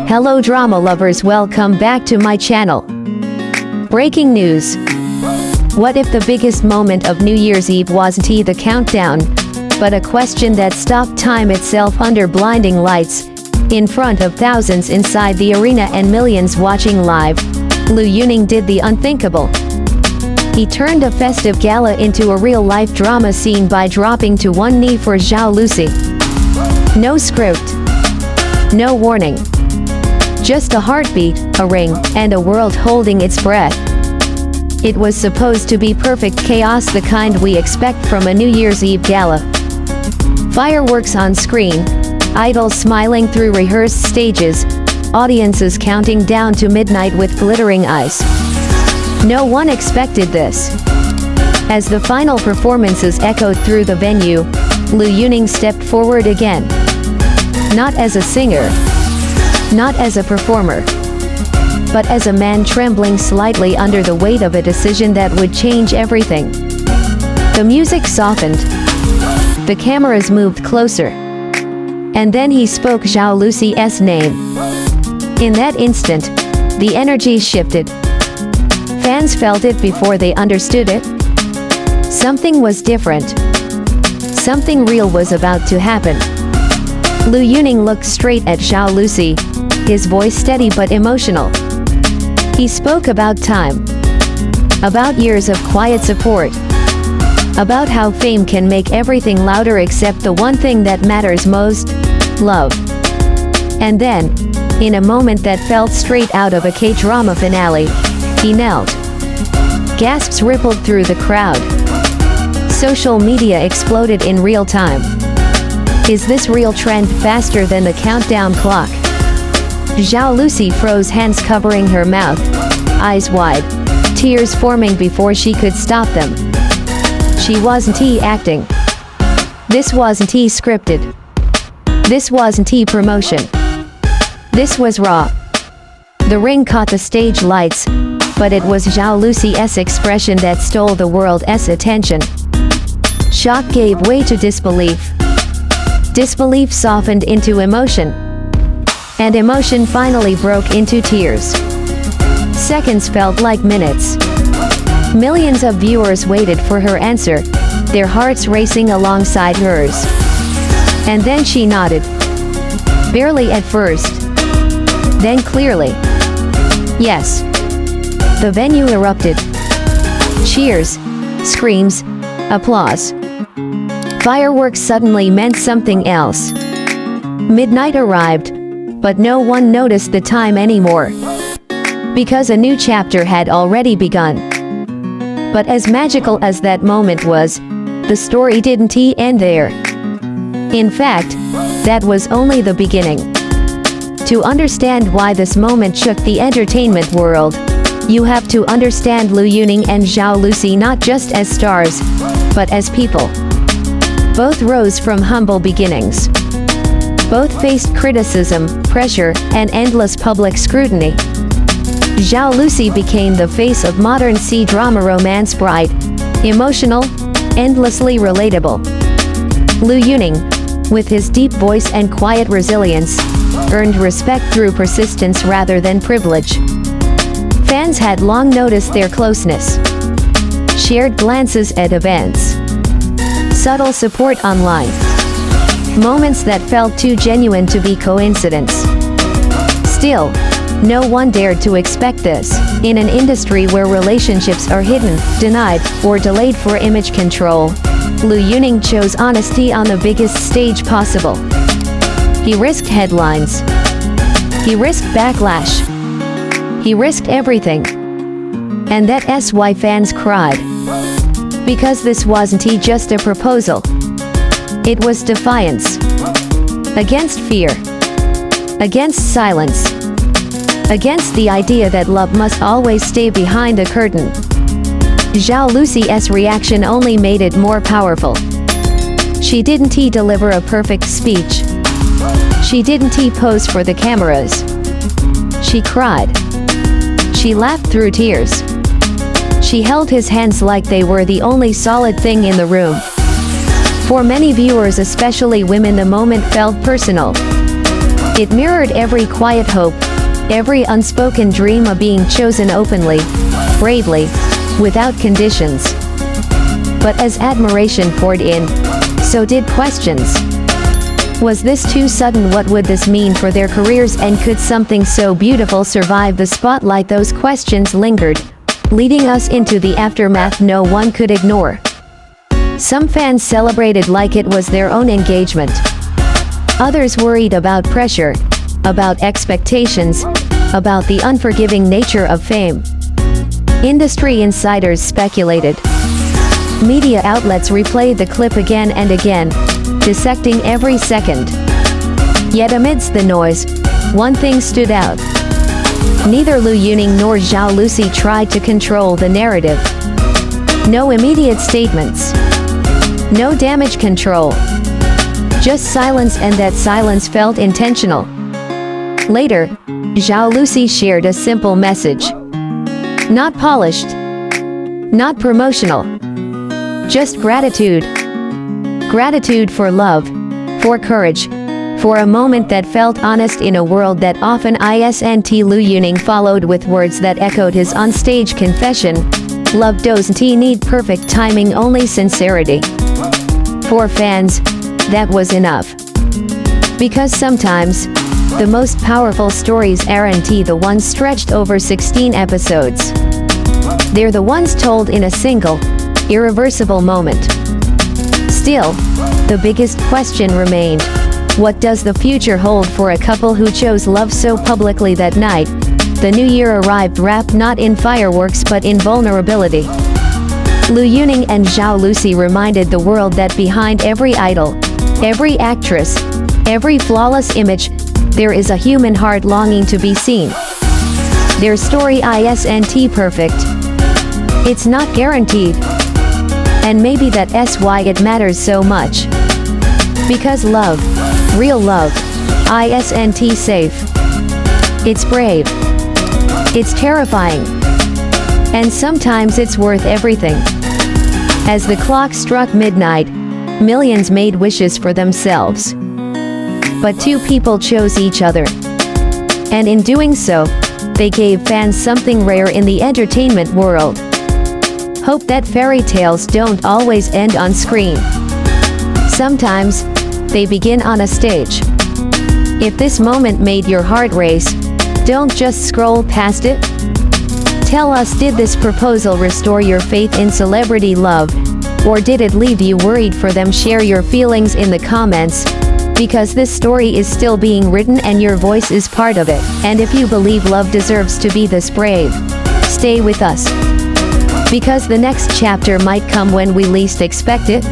Hello drama lovers, welcome back to my channel. Breaking news. What if the biggest moment of New Year's Eve wasn't the countdown, but a question that stopped time itself under blinding lights, in front of thousands inside the arena and millions watching live? Liu Yunning did the unthinkable. He turned a festive gala into a real-life drama scene by dropping to one knee for Zhao Lusi. No script. No warning. Just a heartbeat, a ring, and a world holding its breath. It was supposed to be perfect chaos, the kind we expect from a New Year's Eve gala. Fireworks on screen, idols smiling through rehearsed stages, audiences counting down to midnight with glittering eyes. No one expected this. As the final performances echoed through the venue, Liu Yunning stepped forward again. Not as a singer, not as a performer, but as a man trembling slightly under the weight of a decision that would change everything. The music softened. The cameras moved closer. And then he spoke Zhao Lusi's name. In that instant, the energy shifted. Fans felt it before they understood it. Something was different. Something real was about to happen. Liu Yunning looked straight at Zhao Lusi, his voice steady but emotional. He spoke about time. About years of quiet support. About how fame can make everything louder except the one thing that matters most: love. And then, in a moment that felt straight out of a K-drama finale, he knelt. Gasps rippled through the crowd. Social media exploded in real time. Is this real trend faster than the countdown clock? Zhao Lusi froze, hands covering her mouth, eyes wide, tears forming before she could stop them. She wasn't acting. This wasn't scripted. This wasn't promotion. This was raw. The ring caught the stage lights, but it was Zhao Lusi's expression that stole the world's attention. Shock gave way to disbelief. Disbelief softened into emotion. And emotion finally broke into tears. Seconds felt like minutes. Millions of viewers waited for her answer, their hearts racing alongside hers. And then she nodded. Barely at first. Then clearly. Yes. The venue erupted. Cheers, screams, applause. Fireworks suddenly meant something else. Midnight arrived, but no one noticed the time anymore. Because a new chapter had already begun. But as magical as that moment was, the story didn't end there. In fact, that was only the beginning. To understand why this moment shook the entertainment world, you have to understand Liu Yunning and Zhao Lusi not just as stars, but as people. Both rose from humble beginnings. Both faced criticism, pressure, and endless public scrutiny. Zhao Lusi became the face of modern C-drama romance, bright, emotional, endlessly relatable. Liu Yunning, with his deep voice and quiet resilience, earned respect through persistence rather than privilege. Fans had long noticed their closeness. Shared glances at events. Subtle support online. Moments that felt too genuine to be coincidence. Still, no one dared to expect this. In an industry where relationships are hidden, denied, or delayed for image control, Liu Yunning chose honesty on the biggest stage possible. He risked headlines. He risked backlash. He risked everything. And that's why fans cried. Because this wasn't just a proposal. It was defiance. Against fear. Against silence. Against the idea that love must always stay behind a curtain. Zhao Lusi's reaction only made it more powerful. She didn't deliver a perfect speech. She didn't pose for the cameras. She cried. She laughed through tears. She held his hands like they were the only solid thing in the room. For many viewers, especially women, the moment felt personal. It mirrored every quiet hope, every unspoken dream of being chosen openly, bravely, without conditions. But as admiration poured in, so did questions. Was this too sudden? What would this mean for their careers, and could something so beautiful survive the spotlight? Those questions lingered, leading us into the aftermath no one could ignore. Some fans celebrated like it was their own engagement. Others worried about pressure, about expectations, about the unforgiving nature of fame. Industry insiders speculated. Media outlets replayed the clip again and again, dissecting every second. Yet amidst the noise, one thing stood out. Neither Liu Yunning nor Zhao Lusi tried to control the narrative. No immediate statements. No damage control. Just silence, and that silence felt intentional. Later, Zhao Lusi shared a simple message. Not polished. Not promotional. Just gratitude. Gratitude for love, for courage, for a moment that felt honest in a world that often isn't. Liu Yunning followed with words that echoed his onstage confession. Love doesn't need perfect timing, only sincerity. For fans, that was enough. Because sometimes, the most powerful stories aren't the ones stretched over 16 episodes. They're the ones told in a single, irreversible moment. Still, the biggest question remained. What does the future hold for a couple who chose love so publicly that night? The new year arrived wrapped not in fireworks but in vulnerability. Liu Yunning and Zhao Lusi reminded the world that behind every idol, every actress, every flawless image, there is a human heart longing to be seen. Their story isn't perfect. It's not guaranteed. And maybe that's why it matters so much. Because love, real love, isn't safe. It's brave. It's terrifying. And sometimes it's worth everything. As the clock struck midnight, millions made wishes for themselves. But two people chose each other. And in doing so, they gave fans something rare in the entertainment world. Hope that fairy tales don't always end on screen. Sometimes, they begin on a stage. If this moment made your heart race, don't just scroll past it. Tell us, did this proposal restore your faith in celebrity love, or did it leave you worried for them? Share your feelings in the comments, because this story is still being written and your voice is part of it. And if you believe love deserves to be this brave, stay with us. Because the next chapter might come when we least expect it.